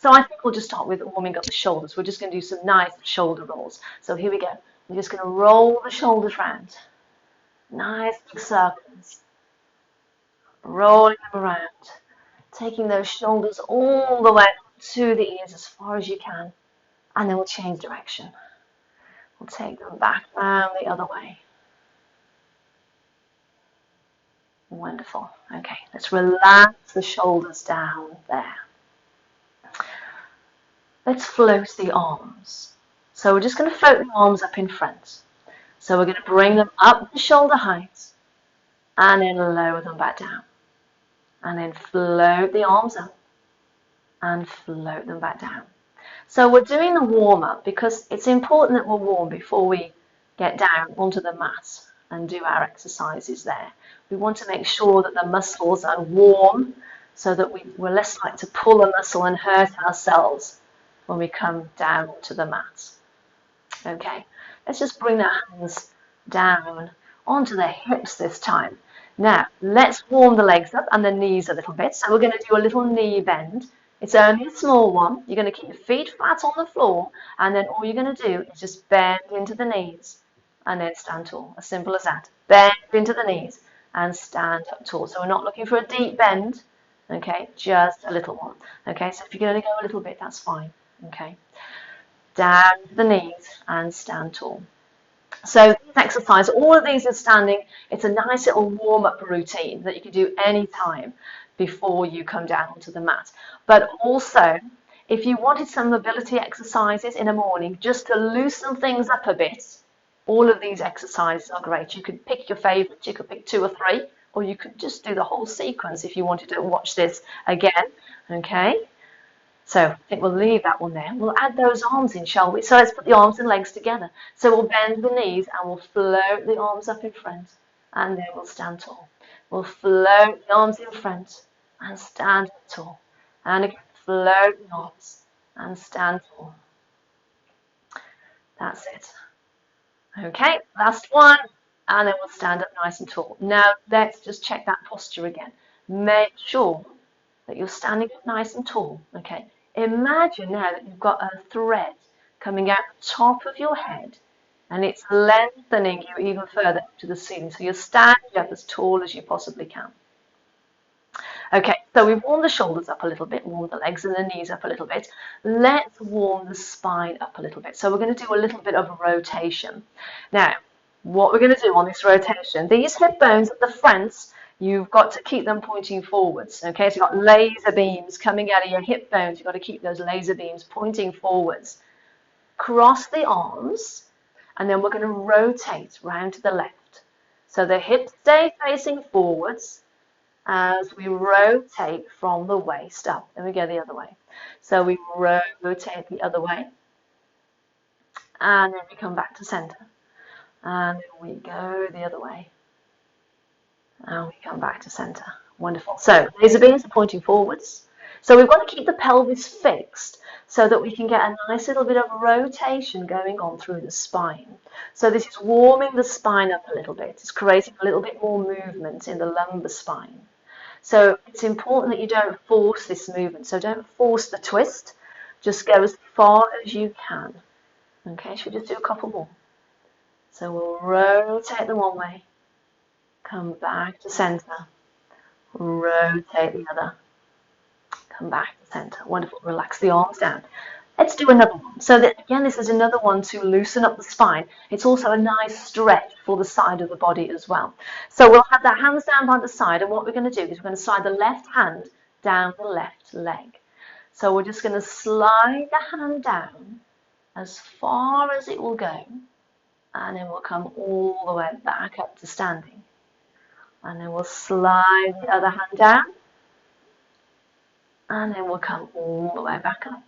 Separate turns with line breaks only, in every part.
So I think we'll just start with warming up the shoulders. We're just going to do some nice shoulder rolls. So here we go. We're just going to roll the shoulders round. Nice big circles. Rolling them around. Taking those shoulders all the way to the ears as far as you can. And then we'll change direction. We'll take them back round the other way. Wonderful. Okay, let's relax the shoulders down there. Let's float the arms. So we're just going to float the arms up in front. So we're going to bring them up to shoulder height and then lower them back down. And then float the arms up and float them back down. So we're doing the warm-up because it's important that we're warm before we get down onto the mat and do our exercises there. We want to make sure that the muscles are warm so that we're less likely to pull a muscle and hurt ourselves when we come down to the mat. Okay, let's just bring the hands down onto the hips this time. Now, let's warm the legs up and the knees a little bit. So we're going to do a little knee bend. It's only a small one. You're going to keep your feet flat on the floor, and then all you're going to do is just bend into the knees and then stand tall. As simple as that. Bend into the knees and stand up tall. So we're not looking for a deep bend, okay, just a little one. Okay, so if you can only go a little bit, that's fine. Okay, down to the knees and stand tall. So this exercise, all of these are standing. It's a nice little warm-up routine that you can do any time before you come down onto the mat. But also, if you wanted some mobility exercises in the morning, just to loosen things up a bit, all of these exercises are great. You could pick your favourites, you could pick 2 or 3, or you could just do the whole sequence if you wanted to watch this again, okay? So I think we'll leave that one there. We'll add those arms in, shall we? So let's put the arms and legs together. So we'll bend the knees and we'll float the arms up in front, and then we'll stand tall. We'll float the arms in front and stand tall. And again, float the arms and stand tall. That's it. Okay, last one, and then we'll stand up nice and tall. Now, let's just check that posture again. Make sure that you're standing up nice and tall, okay? Imagine now that you've got a thread coming out the top of your head, and it's lengthening you even further up to the ceiling. So you're standing up as tall as you possibly can. Okay, so we've warmed the shoulders up a little bit, warmed the legs and the knees up a little bit. Let's warm the spine up a little bit. So we're going to do a little bit of a rotation. Now, what we're going to do on this rotation, these hip bones at the front, you've got to keep them pointing forwards. Okay, so you've got laser beams coming out of your hip bones. You've got to keep those laser beams pointing forwards. Cross the arms, and then we're going to rotate round to the left. So the hips stay facing forwards as we rotate from the waist up. Then we go the other way. So we rotate the other way, and then we come back to center. And then we go the other way. And we come back to center. Wonderful. So laser beams are pointing forwards. So we've got to keep the pelvis fixed so that we can get a nice little bit of rotation going on through the spine. So this is warming the spine up a little bit. It's creating a little bit more movement in the lumbar spine. So it's important that you don't force this movement. So don't force the twist. Just go as far as you can. Okay, should we just do a couple more? So we'll rotate them one way. Come back to center. Rotate the other. Come back to center. Wonderful. Relax the arms down. Let's do another one. So that, again, this is another one to loosen up the spine. It's also a nice stretch for the side of the body as well. So we'll have the hands down by the side, and what we're going to do is we're going to slide the left hand down the left leg. So we're just going to slide the hand down as far as it will go, and then we'll come all the way back up to standing. And then we'll slide the other hand down, and then we'll come all the way back up.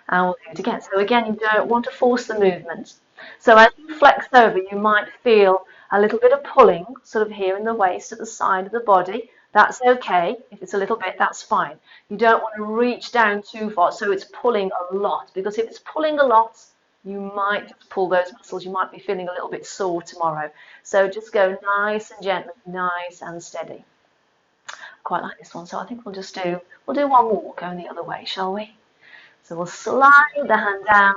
And we'll do it again. So again, you don't want to force the movement. So as you flex over, you might feel a little bit of pulling, sort of here in the waist at the side of the body. That's okay. If it's a little bit, that's fine. You don't want to reach down too far, so it's pulling a lot. Because if it's pulling a lot, you might just pull those muscles. You might be feeling a little bit sore tomorrow. So just go nice and gently, nice and steady. Quite like this one, so I think we'll do one more going the other way, shall we? So we'll slide the hand down,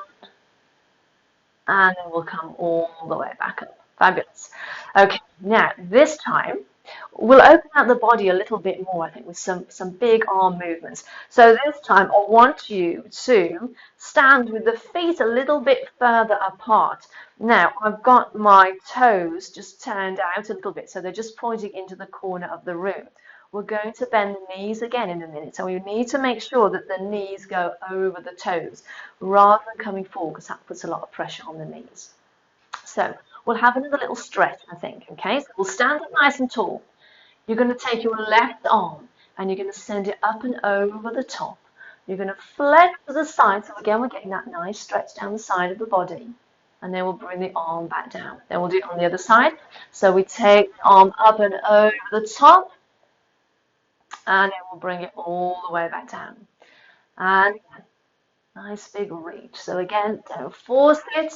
and then we'll come all the way back up. Fabulous. Okay, now this time we'll open out the body a little bit more, I think, with some big arm movements. So this time I want you to stand with the feet a little bit further apart. Now I've got my toes just turned out a little bit, so they're just pointing into the corner of the room. We're going to bend the knees again in a minute, so we need to make sure that the knees go over the toes rather than coming forward, because that puts a lot of pressure on the knees. So we'll have another little stretch, I think, okay? So we'll stand up nice and tall. You're going to take your left arm and you're going to send it up and over the top. You're going to flex to the side, so again we're getting that nice stretch down the side of the body. And then we'll bring the arm back down. Then we'll do it on the other side. So we take the arm up and over the top, and then we'll bring it all the way back down. And again, nice big reach. So again, don't force it.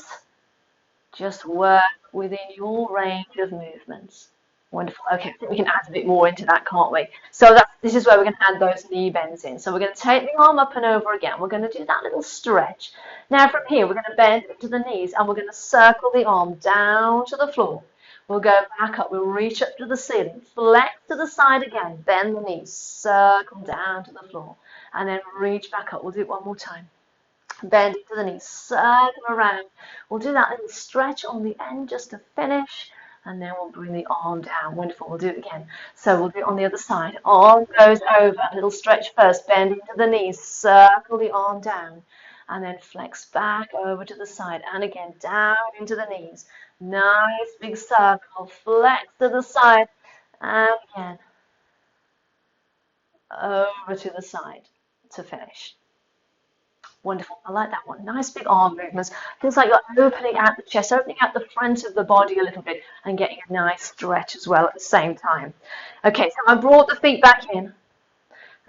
Just work within your range of movements. Wonderful. Okay, I think we can add a bit more into that, can't we? So this is where we're going to add those knee bends in. So we're going to take the arm up and over again. We're going to do that little stretch. Now from here, we're going to bend into the knees and we're going to circle the arm down to the floor. We'll go back up. We'll reach up to the ceiling. Flex to the side again. Bend the knees. Circle down to the floor. And then reach back up. We'll do it one more time. Bend into the knees. Circle around. We'll do that little stretch on the end just to finish. And then we'll bring the arm down. Wonderful. We'll do it again. So we'll do it on the other side. Arm goes over. A little stretch first. Bend into the knees. Circle the arm down. And then flex back over to the side. And again, down into the knees. Nice big circle. Flex to the side. And again, over to the side to finish. Wonderful. I like that one. Nice big arm movements. Feels like you're opening out the chest, opening out the front of the body a little bit and getting a nice stretch as well at the same time. Okay, so I brought the feet back in.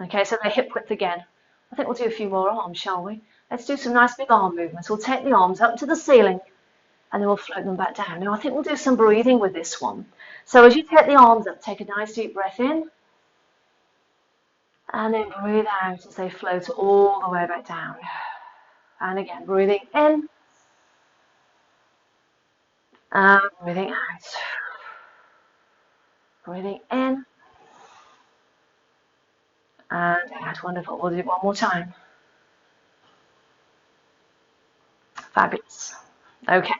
Okay, so they're hip width again. I think we'll do a few more arms, shall we? Let's do some nice big arm movements. We'll take the arms up to the ceiling and then we'll float them back down. Now I think we'll do some breathing with this one. So as you take the arms up, take a nice deep breath in. And then breathe out as they float all the way back down. And again, breathing in. And breathing out. Breathing in. And out. Wonderful. We'll do it one more time. Fabulous. Okay.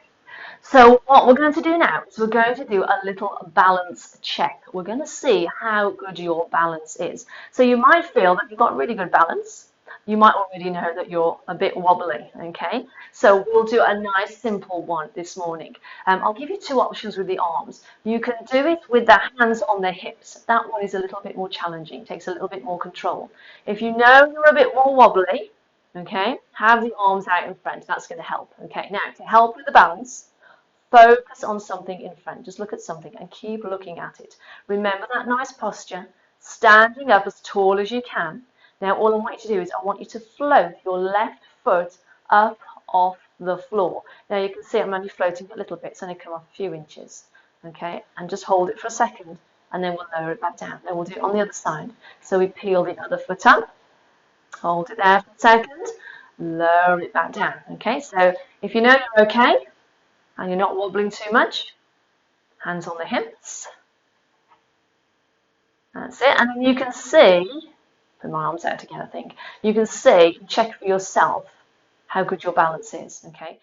So what we're going to do now is we're going to do a little balance check. We're going to see how good your balance is. So you might feel that you've got really good balance. You might already know that you're a bit wobbly, okay? So we'll do a nice simple one this morning. I'll give you two options with the arms. You can do it with the hands on the hips. That one is a little bit more challenging, takes a little bit more control. If you know you're a bit more wobbly, okay, have the arms out in front. That's going to help, okay? Now, to help with the balance, focus on something in front. Just look at something and keep looking at it. Remember that nice posture, standing up as tall as you can. Now, all I want you to do is I want you to float your left foot up off the floor. Now, you can see I'm only floating a little bit. It's only come off a few inches. Okay, and just hold it for a second, and then we'll lower it back down. Then we'll do it on the other side. So we peel the other foot up, hold it there for a second, lower it back down. Okay, so if you know you're okay, and you're not wobbling too much, hands on the hips. That's it, and then you can see, put my arms out again, I think. You can see, check for yourself how good your balance is, okay?